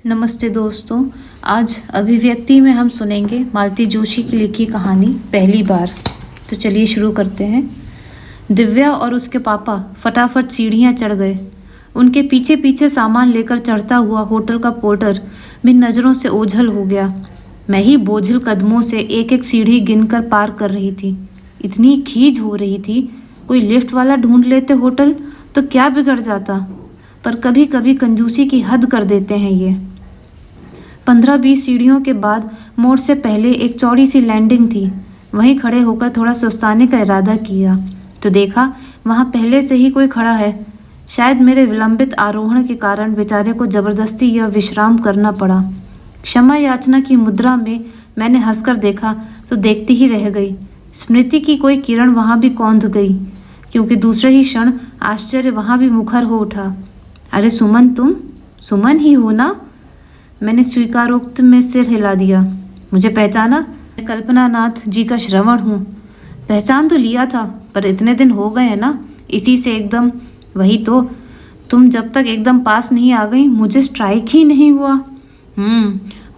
नमस्ते दोस्तों। आज अभिव्यक्ति में हम सुनेंगे मालती जोशी की लिखी कहानी पहली बार। तो चलिए शुरू करते हैं। दिव्या और उसके पापा फटाफट सीढ़ियां चढ़ गए। उनके पीछे पीछे सामान लेकर चढ़ता हुआ होटल का पोर्टर मेरी नज़रों से ओझल हो गया। मैं ही बोझिल कदमों से एक एक सीढ़ी गिनकर पार कर रही थी। इतनी खीज हो रही थी, कोई लिफ्ट वाला ढूंढ लेते होटल तो क्या बिगड़ जाता। पर कभी कभी कंजूसी की हद कर देते हैं ये। 15-20 सीढ़ियों के बाद मोड़ से पहले एक चौड़ी सी लैंडिंग थी। वहीं खड़े होकर थोड़ा सुस्ताने का इरादा किया तो देखा वहां पहले से ही कोई खड़ा है। शायद मेरे विलंबित आरोहण के कारण बेचारे को जबरदस्ती यह विश्राम करना पड़ा। क्षमा याचना की मुद्रा में मैंने हंसकर देखा तो देखती ही रह गई। स्मृति की कोई किरण वहां भी कौंध गई, क्योंकि दूसरे ही क्षण आश्चर्य वहां भी मुखर हो उठा। अरे सुमन, तुम सुमन ही हो ना? मैंने स्वीकारोक्त में सिर हिला दिया। मुझे पहचाना? मैं कल्पना नाथ जी का श्रवण हूँ। पहचान तो लिया था, पर इतने दिन हो गए हैं ना, इसी से एकदम। वही तो, तुम जब तक एकदम पास नहीं आ गई मुझे स्ट्राइक ही नहीं हुआ।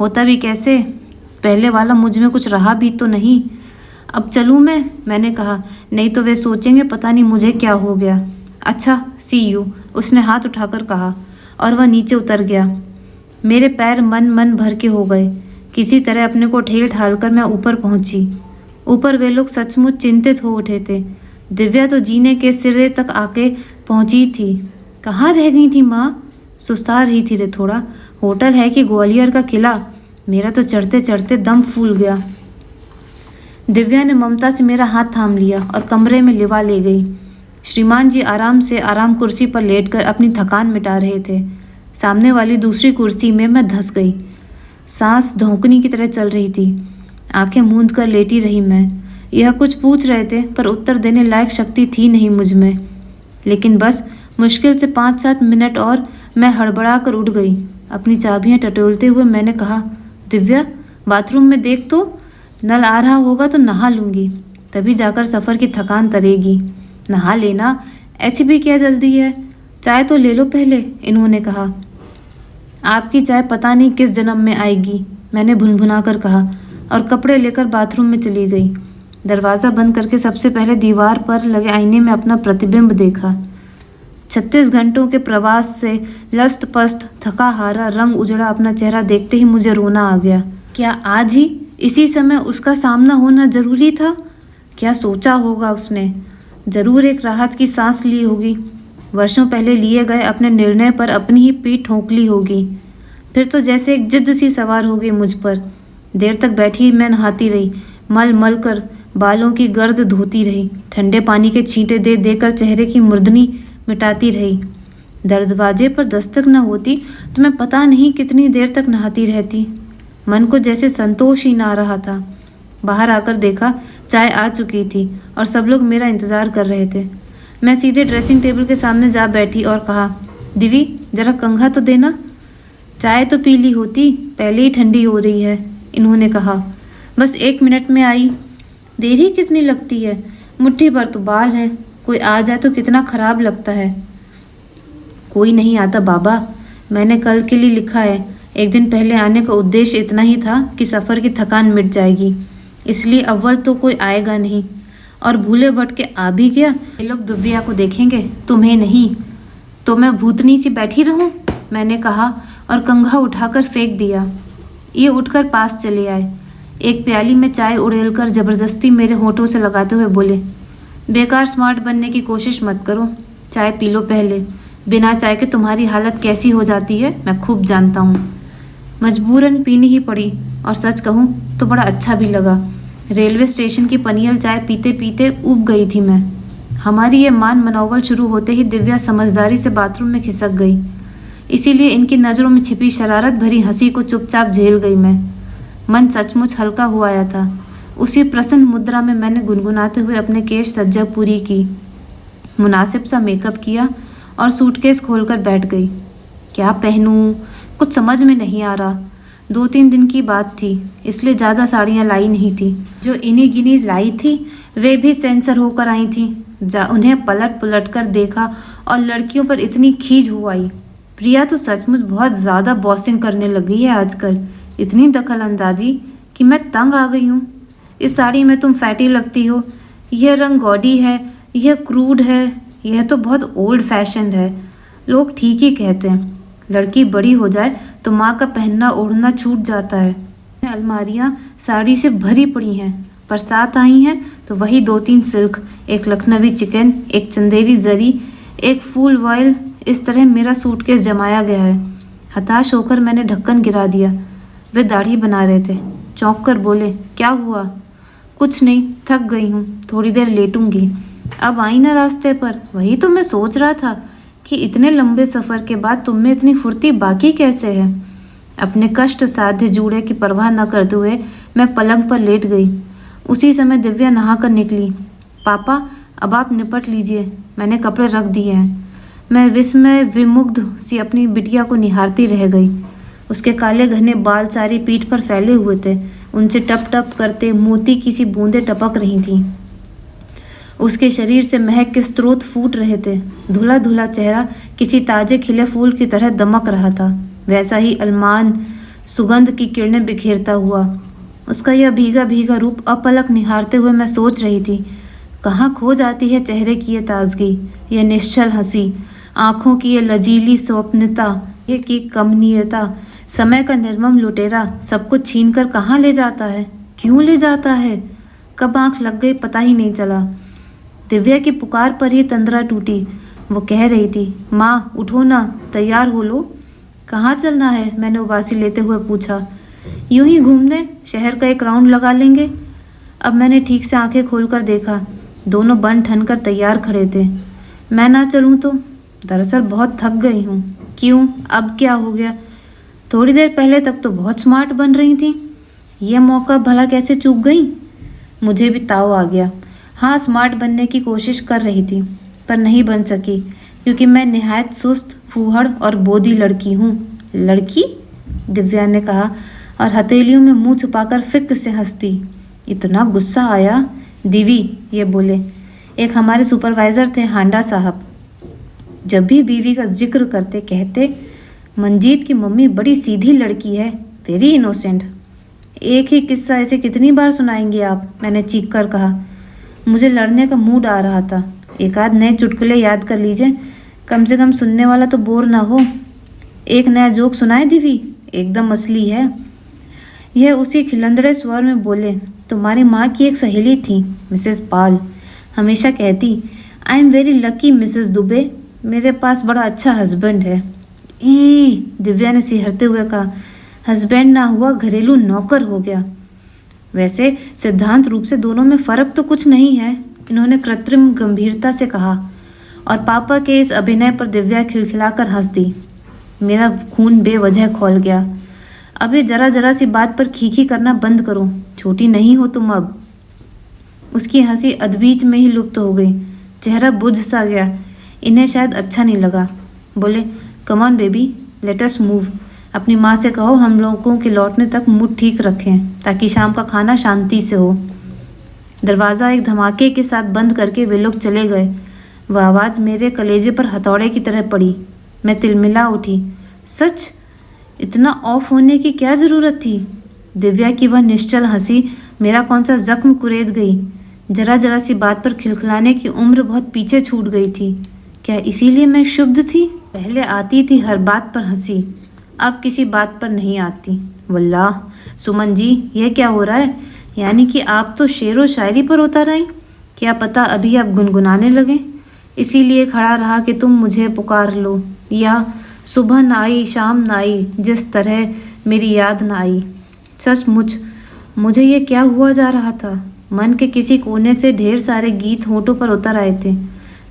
होता भी कैसे, पहले वाला मुझ में कुछ रहा भी तो नहीं। अब चलूँ मैंने कहा। नहीं तो वे सोचेंगे पता नहीं मुझे क्या हो गया। अच्छा, सी यू, उसने हाथ उठाकर कहा और वह नीचे उतर गया। मेरे पैर मन भर के हो गए। किसी तरह अपने को ठेल ठाल कर मैं ऊपर पहुंची। ऊपर वे लोग सचमुच चिंतित हो उठे थे। दिव्या तो जीने के सिरे तक आके पहुंची थी। कहाँ रह गई थी माँ? सुस्ता रही थी रे थोड़ा। होटल है कि ग्वालियर का किला? मेरा तो चढ़ते चढ़ते दम फूल गया। दिव्या ने ममता से मेरा हाथ थाम लिया और कमरे में लिवा ले गई। श्रीमान जी आराम से आराम कुर्सी पर लेटकर अपनी थकान मिटा रहे थे। सामने वाली दूसरी कुर्सी में मैं धंस गई। सांस धौंकनी की तरह चल रही थी। आंखें मूंद कर लेटी रही मैं। यह कुछ पूछ रहे थे पर उत्तर देने लायक शक्ति थी नहीं मुझ में। लेकिन बस मुश्किल से 5-7 मिनट और मैं हड़बड़ा कर उठ गई। अपनी चाबियां टटोलते हुए मैंने कहा, दिव्या बाथरूम में देख तो, नल आ रहा होगा तो नहा लूँगी, तभी जाकर सफ़र की थकान तरेगी। नहा लेना, ऐसी भी क्या जल्दी है? चाय तो ले लो पहले, इन्होंने कहा। आपकी चाय पता नहीं किस जन्म में आएगी, मैंने भुनभुना कर कहा और कपड़े लेकर बाथरूम में चली गई। दरवाज़ा बंद करके सबसे पहले दीवार पर लगे आईने में अपना प्रतिबिंब देखा। 36 घंटों के प्रवास से लस्त पस्त थका हारा रंग उजड़ा अपना चेहरा देखते ही मुझे रोना आ गया। क्या आज ही इसी समय उसका सामना होना जरूरी था? क्या सोचा होगा उसने? जरूर एक राहत की सांस ली होगी। वर्षों पहले लिए गए अपने निर्णय पर अपनी ही पीठ ठोंकली होगी। फिर तो जैसे एक जिद्द सी सवार हो गई मुझ पर। देर तक बैठी मैं नहाती रही, मल मल कर बालों की गर्द धोती रही, ठंडे पानी के छींटे दे देकर चेहरे की मुर्दनी मिटाती रही। दरवाजे पर दस्तक न होती तो मैं पता नहीं कितनी देर तक नहाती रहती। मन को जैसे संतोष ही ना रहा था। बाहर आकर देखा चाय आ चुकी थी और सब लोग मेरा इंतज़ार कर रहे थे। मैं सीधे ड्रेसिंग टेबल के सामने जा बैठी और कहा, दिवी जरा कंघा तो देना। चाय तो पी ली होती, पहले ही ठंडी हो रही है, इन्होंने कहा। बस 1 मिनट में आई। देरी कितनी लगती है? मुट्ठी भर तो बाल है, कोई आ जाए तो कितना खराब लगता है। कोई नहीं आता बाबा, मैंने कल के लिए लिखा है। एक दिन पहले आने का उद्देश्य इतना ही था कि सफ़र की थकान मिट जाएगी, इसलिए अव्वल तो कोई आएगा नहीं। और भूले भटके आ भी गया। ये लोग दिव्या को देखेंगे, तुम्हें नहीं। तो मैं भूतनी सी बैठी रहूं, मैंने कहा और कंघा उठाकर फेंक दिया। ये उठकर पास चले आए। एक प्याली में चाय उड़ेलकर जबरदस्ती मेरे होठों से लगाते हुए बोले, बेकार स्मार्ट बनने की कोशिश मत करो, चाय पी लो पहले। बिना चाय के तुम्हारी हालत कैसी हो जाती है मैं खूब जानता हूँ। मजबूरन पीनी ही पड़ी और सच कहूँ तो बड़ा अच्छा भी लगा। रेलवे स्टेशन की पनियल चाय पीते पीते ऊब गई थी मैं। हमारी ये मान मनोवल शुरू होते ही दिव्या समझदारी से बाथरूम में खिसक गई, इसीलिए इनकी नज़रों में छिपी शरारत भरी हंसी को चुपचाप झेल गई मैं। मन सचमुच हल्का हुआ आया था। उसी प्रसन्न मुद्रा में मैंने गुनगुनाते हुए अपने केश सज्जा पूरी की, मुनासिब सा मेकअप किया और सूटकेस खोलकर बैठ गई। क्या पहनूं, कुछ समझ में नहीं आ रहा। 2-3 दिन की बात थी, इसलिए ज़्यादा साड़ियाँ लाई नहीं थी। जो इन्हीं गिनी लाई थी वे भी सेंसर होकर आई थी। उन्हें पलट पुलट कर देखा और लड़कियों पर इतनी खीज हो आई। प्रिया तो सचमुच बहुत ज़्यादा बॉसिंग करने लगी है आजकल, इतनी दखल अंदाजी कि मैं तंग आ गई हूँ। इस साड़ी में तुम फैटी लगती हो, यह रंग गॉडी है, यह क्रूड है, यह तो बहुत ओल्ड फैशन है। लोग ठीक ही कहते हैं, लड़की बड़ी हो जाए तो माँ का पहनना ओढ़ना छूट जाता है। अलमारियाँ साड़ी से भरी पड़ी हैं, बरसात आई हैं तो वही 2-3 सिल्क, एक लखनवी चिकन, एक चंदेरी जरी, एक फूल वॉयल, इस तरह मेरा सूटकेस जमाया गया है। हताश होकर मैंने ढक्कन गिरा दिया। वे दाढ़ी बना रहे थे, चौंक कर बोले, क्या हुआ? कुछ नहीं, थक गई हूँ, थोड़ी देर लेटूंगी। अब आई ना रास्ते पर, वही तो मैं सोच रहा था कि इतने लंबे सफ़र के बाद तुम में इतनी फुर्ती बाकी कैसे है। अपने कष्ट साध्य जूड़े की परवाह न करते हुए मैं पलंग पर लेट गई। उसी समय दिव्या नहा कर निकली। पापा, अब आप निपट लीजिए, मैंने कपड़े रख दिए हैं। मैं विस्मय विमुग्ध सी अपनी बिटिया को निहारती रह गई। उसके काले घने बाल सारी पीठ पर फैले हुए थे, उनसे टप टप करते मोती की सी बूंदें टपक रही थीं। उसके शरीर से महक के स्रोत फूट रहे थे। धुला धुला चेहरा किसी ताजे खिले फूल की तरह दमक रहा था, वैसा ही अलमान सुगंध की किरणें बिखेरता हुआ। उसका यह भीगा भीगा रूप अपलक निहारते हुए मैं सोच रही थी, कहाँ खो जाती है चेहरे की यह ताजगी, यह निश्चल हंसी, आँखों की यह लजीली स्वप्नता, यह की कमनीयता। समय का निर्मम लुटेरा सब कुछ छीन कर कहाँ ले जाता है, क्यों ले जाता है? कब आँख लग गई पता ही नहीं चला। दिव्या की पुकार पर ही तंद्रा टूटी। वो कह रही थी, माँ उठो ना, तैयार हो लो। कहाँ चलना है? मैंने उबासी लेते हुए पूछा। यूं ही घूमने, शहर का एक राउंड लगा लेंगे। अब मैंने ठीक से आंखें खोलकर देखा, दोनों बन ठन कर तैयार खड़े थे। मैं ना चलूं तो? दरअसल बहुत थक गई हूँ। क्यों, अब क्या हो गया? थोड़ी देर पहले तक तो बहुत स्मार्ट बन रही थी, यह मौका भला कैसे चूक गई? मुझे भी ताव आ गया। हाँ, स्मार्ट बनने की कोशिश कर रही थी, पर नहीं बन सकी, क्योंकि मैं निहायत सुस्त, फूहड़ और बोदी लड़की हूँ। लड़की? दिव्या ने कहा और हथेलियों में मुंह छुपाकर फिक्र से हंसती। इतना गुस्सा आया। दीवी, ये बोले, एक हमारे सुपरवाइज़र थे, हांडा साहब। जब भी बीवी का जिक्र करते कहते, मंजीत की मम्मी बड़ी सीधी लड़की है, वेरी इनोसेंट। एक ही किस्सा ऐसे कितनी बार सुनाएंगे आप? मैंने चीख कर कहा। मुझे लड़ने का मूड आ रहा था। एक आध नए चुटकुले याद कर लीजिए, कम से कम सुनने वाला तो बोर ना हो। एक नया जोक सुनाए दीवी, एकदम असली है। यह उसी खिलंदड़े स्वर में बोले। तुम्हारी माँ की एक सहेली थी, मिसेस पाल, हमेशा कहती, I am very lucky Mrs Dubey, मेरे पास बड़ा अच्छा हस्बैंड है। ई, दिव्या ने सिहरते हुए कहा, हस्बैंड ना हुआ, घरेलू नौकर हो गया। वैसे सिद्धांत रूप से दोनों में फ़र्क तो कुछ नहीं है, इन्होंने कृत्रिम गंभीरता से कहा, और पापा के इस अभिनय पर दिव्या खिलखिलाकर हंस दी। मेरा खून बेवजह खौल गया। अब ये जरा जरा सी बात पर खीखी करना बंद करो, छोटी नहीं हो तुम अब। उसकी हंसी अधबीच में ही लुप्त हो गई, चेहरा बुझ सा गया। इन्हें शायद अच्छा नहीं लगा। बोले, come on baby, let us move. अपनी माँ से कहो हम लोगों के लौटने तक मूड ठीक रखें, ताकि शाम का खाना शांति से हो। दरवाज़ा एक धमाके के साथ बंद करके वे लोग चले गए। वह आवाज़ मेरे कलेजे पर हथौड़े की तरह पड़ी। मैं तिलमिला उठी। सच, इतना ऑफ होने की क्या ज़रूरत थी? दिव्या की वह निश्चल हंसी मेरा कौन सा जख्म कुरेद गई। जरा जरा सी बात पर खिलखिलाने की उम्र बहुत पीछे छूट गई थी। क्या इसीलिए मैं क्षुब्ध थी? पहले आती थी हर बात पर हंसी, अब किसी बात पर नहीं आती। वल्लाह, सुमन जी, यह क्या हो रहा है? यानी कि आप तो शेर व शायरी पर उतर आई। क्या पता अभी आप गुनगुनाने लगे, इसीलिए खड़ा रहा कि तुम मुझे पुकार लो, या सुबह न आई शाम न आई, जिस तरह मेरी याद न आई। सचमुच मुझे ये क्या हुआ जा रहा था? मन के किसी कोने से ढेर सारे गीत होठों पर उतर आए थे।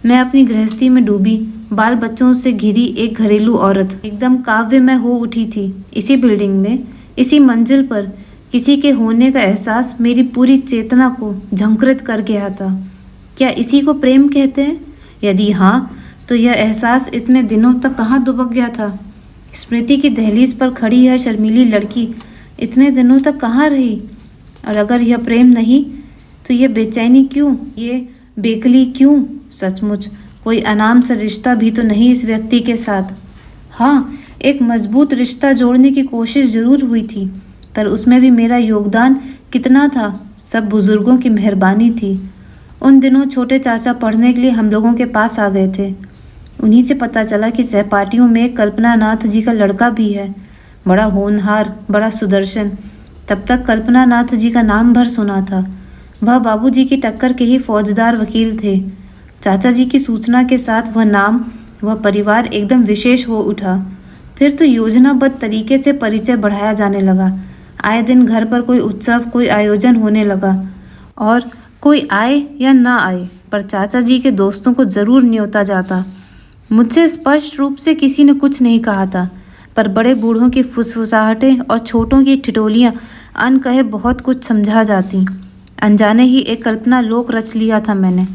मैं अपनी गृहस्थी में डूबी, बाल बच्चों से घिरी एक घरेलू औरत, एकदम काव्य में हो उठी थी। इसी बिल्डिंग में, इसी मंजिल पर किसी के होने का एहसास मेरी पूरी चेतना को झंकृत कर गया था। क्या इसी को प्रेम कहते हैं? यदि हाँ, तो यह एहसास इतने दिनों तक कहाँ दुबक गया था? स्मृति की दहलीज पर खड़ी यह शर्मीली लड़की इतने दिनों तक कहाँ रही? और अगर यह प्रेम नहीं, तो यह बेचैनी क्यों, ये बेकली क्यों? सचमुच कोई अनाम सा रिश्ता भी तो नहीं इस व्यक्ति के साथ। हाँ, एक मजबूत रिश्ता जोड़ने की कोशिश जरूर हुई थी, पर उसमें भी मेरा योगदान कितना था, सब बुजुर्गों की मेहरबानी थी। उन दिनों छोटे चाचा पढ़ने के लिए हम लोगों के पास आ गए थे। उन्हीं से पता चला कि सहपाठियों में एक कल्पना नाथ जी का लड़का भी है, बड़ा होनहार, बड़ा सुदर्शन। तब तक कल्पना नाथ जी का नाम भर सुना था। वह बाबूजी की टक्कर के ही फौजदार वकील थे। चाचा जी की सूचना के साथ वह नाम, वह परिवार एकदम विशेष हो उठा। फिर तो योजनाबद्ध तरीके से परिचय बढ़ाया जाने लगा। आए दिन घर पर कोई उत्सव, कोई आयोजन होने लगा, और कोई आए या ना आए, पर चाचा जी के दोस्तों को जरूर न्योता जाता। मुझसे स्पष्ट रूप से किसी ने कुछ नहीं कहा था, पर बड़े बूढ़ों की फुसफुसाहटें और छोटों की ठिठोलियां अनकहे बहुत कुछ समझा जाती। अनजाने ही एक कल्पना लोक रच लिया था मैंने।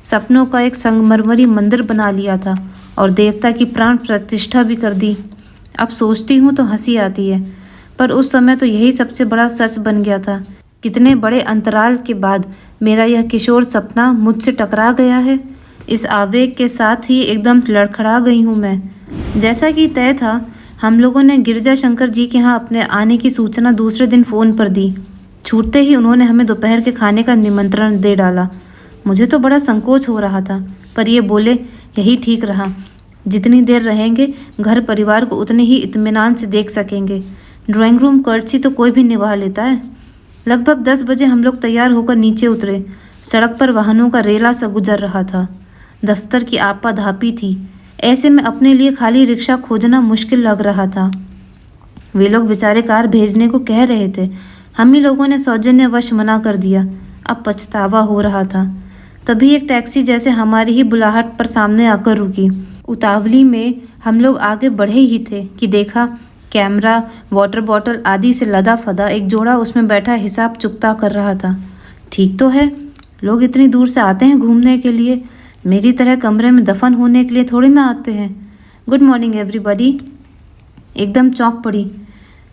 सपनों का एक संगमरमरी मंदिर बना लिया था और देवता की प्राण प्रतिष्ठा भी कर दी। अब सोचती हूँ तो हंसी आती है, पर उस समय तो यही सबसे बड़ा सच बन गया था। कितने बड़े अंतराल के बाद मेरा यह किशोर सपना मुझसे टकरा गया है। इस आवेग के साथ ही एकदम लड़खड़ा गई हूँ मैं। जैसा कि तय था, हम लोगों ने गिरजा शंकर जी के यहाँ अपने आने की सूचना दूसरे दिन फ़ोन पर दी। छूटते ही उन्होंने हमें दोपहर के खाने का निमंत्रण दे डाला। मुझे तो बड़ा संकोच हो रहा था, पर ये बोले यही ठीक रहा। जितनी देर रहेंगे घर परिवार को उतने ही इत्मीनान से देख सकेंगे। ड्राइंग रूम कर्टसी तो कोई भी निभा लेता है। लगभग 10 बजे हम लोग तैयार होकर नीचे उतरे। सड़क पर वाहनों का रेला सा गुजर रहा था। दफ्तर की आपाधापी थी। ऐसे में अपने लिए खाली रिक्शा खोजना मुश्किल लग रहा था। वे लोग बेचारे कार भेजने को कह रहे थे, हम ही लोगों ने सौजन्यवश मना कर दिया। अब पछतावा हो रहा था। तभी एक टैक्सी जैसे हमारी ही बुलाहट पर सामने आकर रुकी। उतावली में हम लोग आगे बढ़े ही थे कि देखा, कैमरा, वाटर बॉटल आदि से लदा फदा एक जोड़ा उसमें बैठा हिसाब चुकता कर रहा था। ठीक तो है, लोग इतनी दूर से आते हैं घूमने के लिए, मेरी तरह कमरे में दफन होने के लिए थोड़ी ना आते हैं। Good morning everybody. एकदम चौंक पड़ी।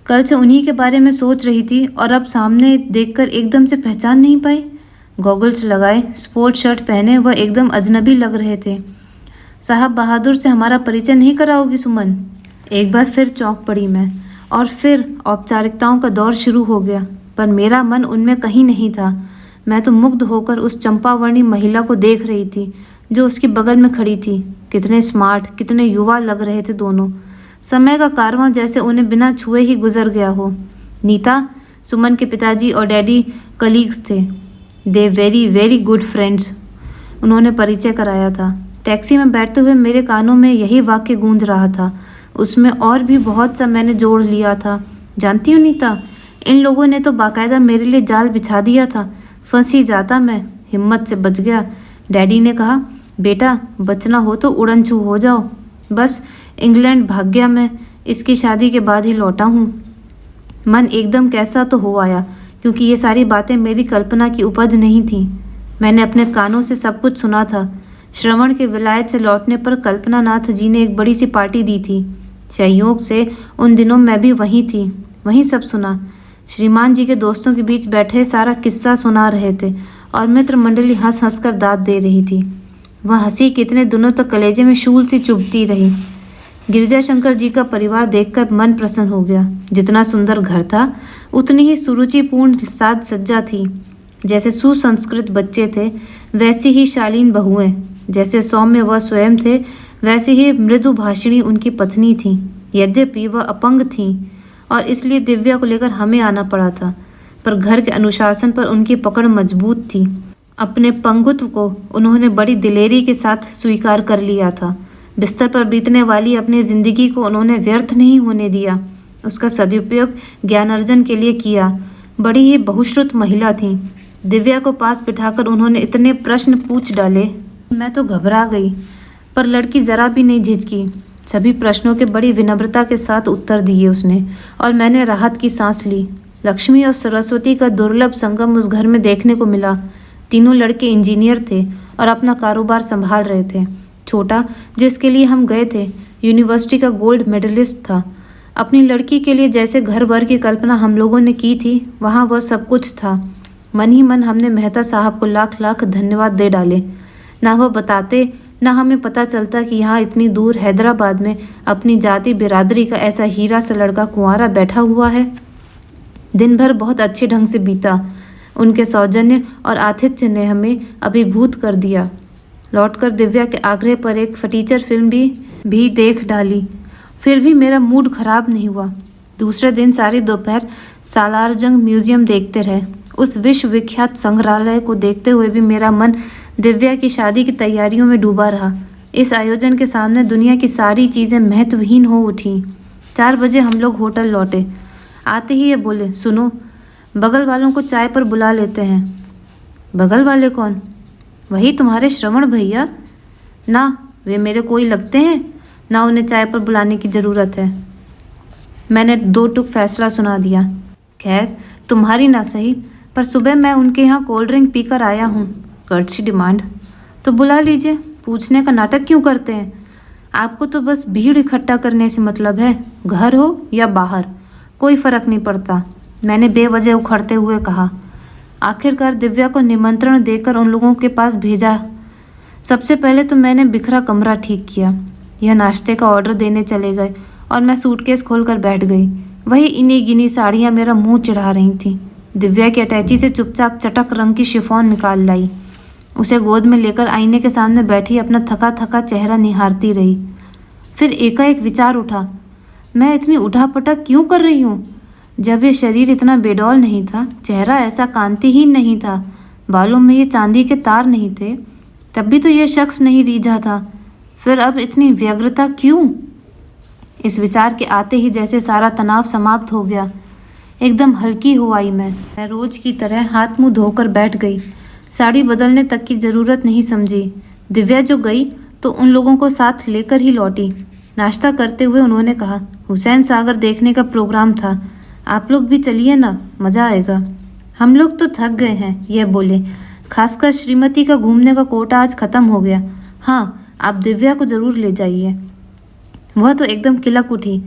कल से उन्हीं के बारे में सोच रही थी और अब सामने देखकर एकदम से पहचान नहीं पाई। गॉगल्स लगाए, स्पोर्ट शर्ट पहने वह एकदम अजनबी लग रहे थे। साहब बहादुर से हमारा परिचय नहीं कराओगी सुमन? एक बार फिर चौंक पड़ी मैं, और फिर औपचारिकताओं का दौर शुरू हो गया, पर मेरा मन उनमें कहीं नहीं था। मैं तो मुग्ध होकर उस चंपावर्णी महिला को देख रही थी जो उसके बगल में खड़ी थी। कितने स्मार्ट, कितने युवा लग रहे थे दोनों। समय का कारवां जैसे उन्हें बिना छुए ही गुजर गया हो। नीता, सुमन के पिताजी और डैडी कलीग्स थे। They very very good friends, उन्होंने परिचय कराया था। टैक्सी में बैठते हुए मेरे कानों में यही वाक्य गूंज रहा था। उसमें और भी बहुत सा मैंने जोड़ लिया था। जानती हो नीता, इन लोगों ने तो बाकायदा मेरे लिए जाल बिछा दिया था। फंस ही जाता मैं, हिम्मत से बच गया। डैडी ने कहा, बेटा बचना हो तो उड़न छू हो जाओ। बस इंग्लैंड भाग गया मैं, इसकी शादी के बाद ही लौटा हूँ। मन एकदम कैसा तो हो आया, क्योंकि ये सारी बातें मेरी कल्पना की उपज नहीं थी। मैंने अपने कानों से सब कुछ सुना था। श्रवण के विलायत से लौटने पर कल्पना नाथ जी ने एक बड़ी सी पार्टी दी थी। संयोग से उन दिनों मैं भी वहीं थी, वहीं सब सुना। श्रीमान जी के दोस्तों के बीच बैठे सारा किस्सा सुना रहे थे और मित्र मंडली हंस हंस कर दाद दे रही थी। वह हंसी कितने दिनों तक कलेजे में शूल सी चुभती रही। गिरजा शंकर जी का परिवार देखकर मन प्रसन्न हो गया। जितना सुंदर घर था, उतनी ही सुरुचिपूर्ण साज सज्जा थी। जैसे सुसंस्कृत बच्चे थे, वैसी ही शालीन बहुएं। जैसे सौम्य वह स्वयं थे, वैसे ही मृदु भाषिणी उनकी पत्नी थी। यद्यपि वह अपंग थी और इसलिए दिव्या को लेकर हमें आना पड़ा था, पर घर के अनुशासन पर उनकी पकड़ मजबूत थी। अपने पंगुत्व को उन्होंने बड़ी दिलेरी के साथ स्वीकार कर लिया था। बिस्तर पर बीतने वाली अपनी जिंदगी को उन्होंने व्यर्थ नहीं होने दिया। उसका सदुपयोग ज्ञानार्जन के लिए किया। बड़ी ही बहुश्रुत महिला थी। दिव्या को पास बिठाकर उन्होंने इतने प्रश्न पूछ डाले, मैं तो घबरा गई, पर लड़की जरा भी नहीं झिझकी। सभी प्रश्नों के बड़ी विनम्रता के साथ उत्तर दिए उसने, और मैंने राहत की सांस ली। लक्ष्मी और सरस्वती का दुर्लभ संगम उस घर में देखने को मिला। तीनों लड़के इंजीनियर थे और अपना कारोबार संभाल रहे थे। छोटा, जिसके लिए हम गए थे, यूनिवर्सिटी का गोल्ड मेडलिस्ट था। अपनी लड़की के लिए जैसे घर भर की कल्पना हम लोगों ने की थी, वहाँ वह सब कुछ था। मन ही मन हमने मेहता साहब को लाख लाख धन्यवाद दे डाले। ना वह बताते, ना हमें पता चलता कि यहाँ इतनी दूर हैदराबाद में अपनी जाति बिरादरी का ऐसा हीरा सा लड़का कुंवारा बैठा हुआ है। दिन भर बहुत अच्छे ढंग से बीता। उनके सौजन्य और आतिथ्य ने हमें अभिभूत कर दिया। लौटकर दिव्या के आग्रह पर एक फटीचर फिल्म भी देख डाली। फिर भी मेरा मूड खराब नहीं हुआ। दूसरे दिन सारी दोपहर सालारजंग म्यूजियम देखते रहे। उस विश्वविख्यात संग्रहालय को देखते हुए भी मेरा मन दिव्या की शादी की तैयारियों में डूबा रहा। इस आयोजन के सामने दुनिया की सारी चीज़ें महत्वहीन हो उठी। 4 बजे हम लोग होटल लौटे। आते ही ये बोले, सुनो, बगल वालों को चाय पर बुला लेते हैं। बगल वाले कौन? वही तुम्हारे श्रवण भैया। ना, वे मेरे कोई लगते हैं, ना उन्हें चाय पर बुलाने की ज़रूरत है। मैंने 2 टूक फैसला सुना दिया। खैर, तुम्हारी ना सही, पर सुबह मैं उनके यहाँ कोल्ड ड्रिंक पीकर आया हूँ। कर्टसी डिमांड तो बुला लीजिए, पूछने का नाटक क्यों करते हैं? आपको तो बस भीड़ इकट्ठा करने से मतलब है, घर हो या बाहर, कोई फ़र्क नहीं पड़ता, मैंने बेवजह उखड़ते हुए कहा। आखिरकार दिव्या को निमंत्रण देकर उन लोगों के पास भेजा। सबसे पहले तो मैंने बिखरा कमरा ठीक किया। यह नाश्ते का ऑर्डर देने चले गए और मैं सूटकेस खोलकर बैठ गई। वही इन्हीं गिनी साड़ियाँ मेरा मुंह चिढ़ा रही थीं। दिव्या की अटैची से चुपचाप चटक रंग की शिफॉन निकाल लाई। उसे गोद में लेकर आईने के सामने बैठी अपना थका थका चेहरा निहारती रही। फिर एकाएक विचार उठा, मैं इतनी उठापटक क्यों कर रही हूँ? जब ये शरीर इतना बेडौल नहीं था, चेहरा ऐसा कांतिहीन नहीं था, बालों में ये चांदी के तार नहीं थे, तब भी तो ये शख्स नहीं रीझा था, फिर अब इतनी व्यग्रता क्यों? इस विचार के आते ही जैसे सारा तनाव समाप्त हो गया। एकदम हल्की हो आई मैं रोज की तरह हाथ मुंह धोकर बैठ गई। साड़ी बदलने तक की ज़रूरत नहीं समझी। दिव्या जो गई तो उन लोगों को साथ लेकर ही लौटी। नाश्ता करते हुए उन्होंने कहा, हुसैन सागर देखने का प्रोग्राम था, आप लोग भी चलिए ना, मज़ा आएगा। हम लोग तो थक गए हैं, यह बोले, खासकर श्रीमती का घूमने का कोटा आज ख़त्म हो गया। हाँ, आप दिव्या को ज़रूर ले जाइए। वह तो एकदम किलक उठी।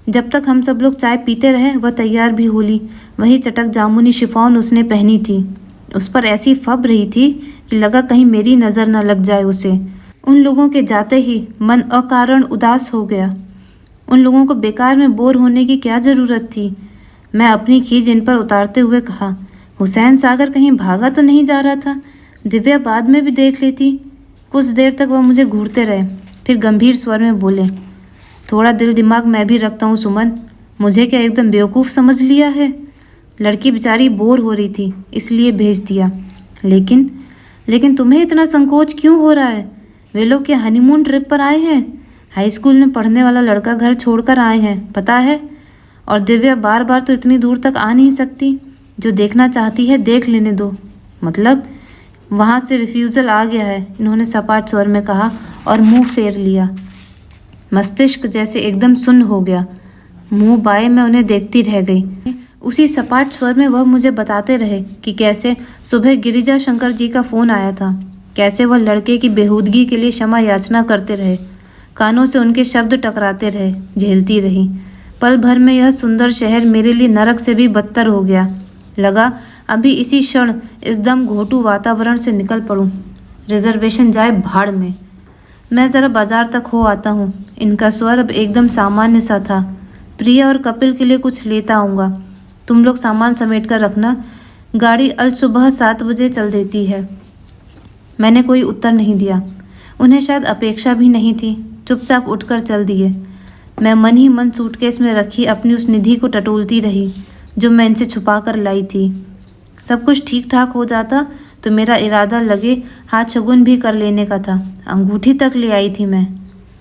जब तक हम सब लोग चाय पीते रहे वह तैयार भी हो ली। वही चटक जामुनी शिफॉन उसने पहनी थी। उस पर ऐसी फब रही थी कि लगा कहीं मेरी नज़र न लग जाए उसे। उन लोगों के जाते ही मन अकारण उदास हो गया। उन लोगों को बेकार में बोर होने की क्या ज़रूरत थी? मैं अपनी खीज इन पर उतारते हुए कहा, हुसैन सागर कहीं भागा तो नहीं जा रहा था? दिव्या बाद में भी देख लेती। कुछ देर तक वह मुझे घूरते रहे, फिर गंभीर स्वर में बोले, थोड़ा दिल दिमाग मैं भी रखता हूँ सुमन, मुझे क्या एकदम बेवकूफ़ समझ लिया है? लड़की बेचारी बोर हो रही थी इसलिए भेज दिया। लेकिन तुम्हें इतना संकोच क्यों हो रहा है? वे लोग क्या हनीमून ट्रिप पर आए हैं? हाई स्कूल में पढ़ने वाला लड़का घर छोड़कर आए हैं, पता है? और दिव्या बार बार तो इतनी दूर तक आ नहीं सकती। जो देखना चाहती है देख लेने दो। मतलब वहाँ से रिफ्यूज़ल आ गया है, इन्होंने सपाट स्वर में कहा और मुंह फेर लिया। मस्तिष्क जैसे एकदम सुन्न हो गया। मुंह बाए मैं उन्हें देखती रह गई। उसी सपाट स्वर में वह मुझे बताते रहे कि कैसे सुबह गिरिजा शंकर जी का फ़ोन आया था, कैसे वह लड़के की बेहूदगी के लिए क्षमा याचना करते रहे, कानों से उनके शब्द टकराते रहे, झेलती रही। पल भर में यह सुंदर शहर मेरे लिए नरक से भी बदतर हो गया। लगा अभी इसी क्षण इस दम घोटू वातावरण से निकल पड़ूं। रिजर्वेशन जाए भाड़ में। मैं ज़रा बाजार तक हो आता हूँ। इनका स्वर अब एकदम सामान्य सा था। प्रिया और कपिल के लिए कुछ लेता आऊँगा, तुम लोग सामान समेट कर रखना, गाड़ी अल सुबह 7 बजे चल देती है। मैंने कोई उत्तर नहीं दिया। उन्हें शायद अपेक्षा भी नहीं थी। चुपचाप उठकर चल दिए। मैं मन ही मन सूटकेस में रखी अपनी उस निधि को टटोलती रही जो मैं इनसे छुपा कर लाई थी। सब कुछ ठीक ठाक हो जाता तो मेरा इरादा लगे हाथ शगुन भी कर लेने का था। अंगूठी तक ले आई थी मैं।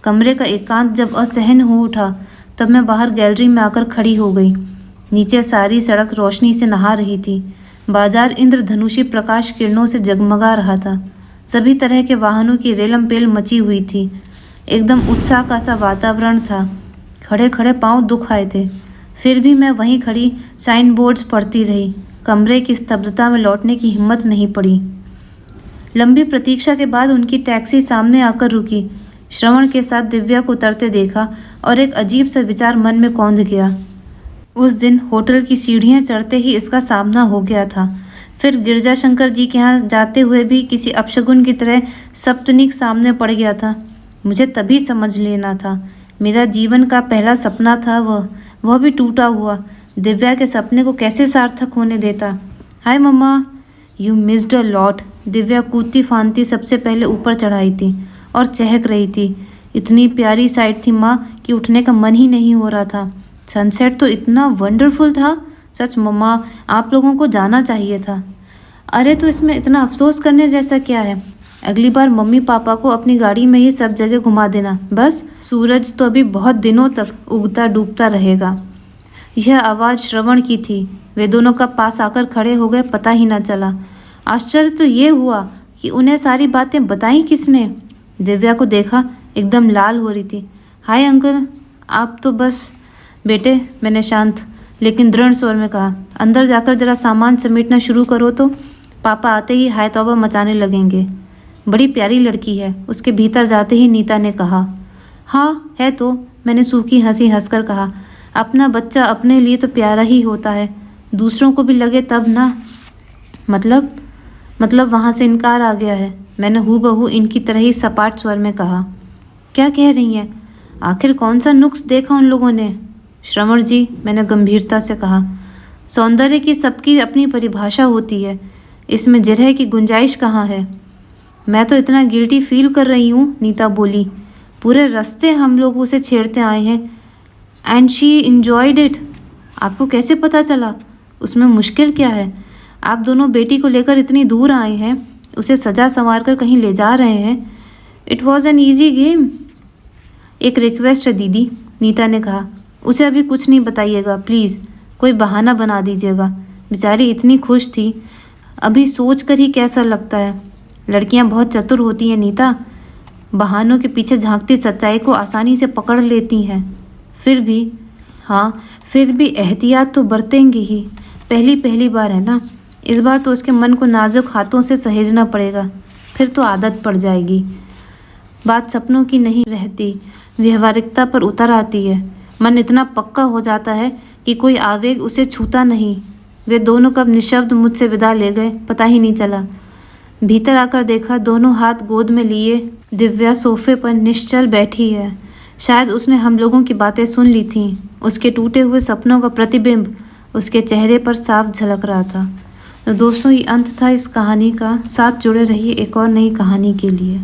कमरे का एकांत जब असहन हो उठा तब मैं बाहर गैलरी में आकर खड़ी हो गई। नीचे सारी सड़क रोशनी से नहा रही थी। बाजार इंद्रधनुषी प्रकाश किरणों से जगमगा रहा था। सभी तरह के वाहनों की रेलम पेल मची हुई थी। एकदम उत्साह का सा वातावरण था। खड़े खड़े पांव दुख आए थे। फिर भी मैं वहीं खड़ी साइन बोर्ड्स पढ़ती रही। कमरे की स्तब्धता में लौटने की हिम्मत नहीं पड़ी। लंबी प्रतीक्षा के बाद उनकी टैक्सी सामने आकर रुकी। श्रवण के साथ दिव्या को उतरते देखा और एक अजीब सा विचार मन में कौंध गया। उस दिन होटल की सीढ़ियां चढ़ते ही इसका सामना हो गया था। फिर गिरजाशंकर जी के यहाँ जाते हुए भी किसी अपशगुन की तरह सप्तनिक सामने पड़ गया था। मुझे तभी समझ लेना था, मेरा जीवन का पहला सपना था वह भी टूटा हुआ। दिव्या के सपने को कैसे सार्थक होने देता। Hi mamma, you missed a lot. Divya कूदती फांदती सबसे पहले ऊपर चढ़ाई थी और चहक रही थी। इतनी प्यारी साइड थी माँ कि उठने का मन ही नहीं हो रहा था। सनसेट तो इतना वंडरफुल था, सच मम्मा आप लोगों को जाना चाहिए था। अरे तो इसमें इतना अफसोस करने जैसा क्या है, अगली बार मम्मी पापा को अपनी गाड़ी में ही सब जगह घुमा देना बस। सूरज तो अभी बहुत दिनों तक उगता डूबता रहेगा। यह आवाज़ श्रवण की थी। वे दोनों कब पास आकर खड़े हो गए पता ही ना चला। आश्चर्य तो ये हुआ कि उन्हें सारी बातें बताई किसने। दिव्या को देखा, एकदम लाल हो रही थी। हाय अंकल, आप तो बस। बेटे, मैंने शांत लेकिन दृढ़ स्वर में कहा, अंदर जाकर जरा सामान समेटना शुरू करो तो पापा आते ही हाय तौबा मचाने लगेंगे। बड़ी प्यारी लड़की है, उसके भीतर जाते ही नीता ने कहा। हाँ है तो, मैंने सूखी हंसी हंसकर कहा। अपना बच्चा अपने लिए तो प्यारा ही होता है, दूसरों को भी लगे तब ना। मतलब वहाँ से इनकार आ गया है, मैंने हूबहू इनकी तरह ही सपाट स्वर में कहा। क्या कह रही हैं? आखिर कौन सा नुक्स देखा उन लोगों ने? श्रवण जी, मैंने गंभीरता से कहा, सौंदर्य की सबकी अपनी परिभाषा होती है, इसमें जिरह की गुंजाइश कहाँ है? मैं तो इतना गिल्टी फील कर रही हूँ, नीता बोली। पूरे रास्ते हम लोग उसे छेड़ते आए हैं एंड शी इंजॉयड इट। आपको कैसे पता चला? उसमें मुश्किल क्या है? आप दोनों बेटी को लेकर इतनी दूर आए हैं, उसे सजा संवार कर कहीं ले जा रहे हैं। It was an easy game. एक रिक्वेस्ट है दीदी, नीता ने कहा। उसे अभी कुछ नहीं बताइएगा प्लीज़, कोई बहाना बना दीजिएगा। बेचारी इतनी खुश थी, अभी सोच कर ही कैसा लगता है। लड़कियां बहुत चतुर होती हैं नीता, बहानों के पीछे झांकती सच्चाई को आसानी से पकड़ लेती हैं। फिर भी एहतियात तो बरतेंगे ही। पहली बार है ना, इस बार तो उसके मन को नाजुक हाथों से सहेजना पड़ेगा, फिर तो आदत पड़ जाएगी। बात सपनों की नहीं रहती, व्यवहारिकता पर उतर आती है। मन इतना पक्का हो जाता है कि कोई आवेग उसे छूता नहीं। वे दोनों कब निशब्द मुझसे विदा ले गए पता ही नहीं चला। भीतर आकर देखा, दोनों हाथ गोद में लिए दिव्या सोफे पर निश्चल बैठी है। शायद उसने हम लोगों की बातें सुन ली थीं। उसके टूटे हुए सपनों का प्रतिबिंब उसके चेहरे पर साफ झलक रहा था। तो दोस्तों, ये अंत था इस कहानी का। साथ जुड़े रहिए एक और नई कहानी के लिए।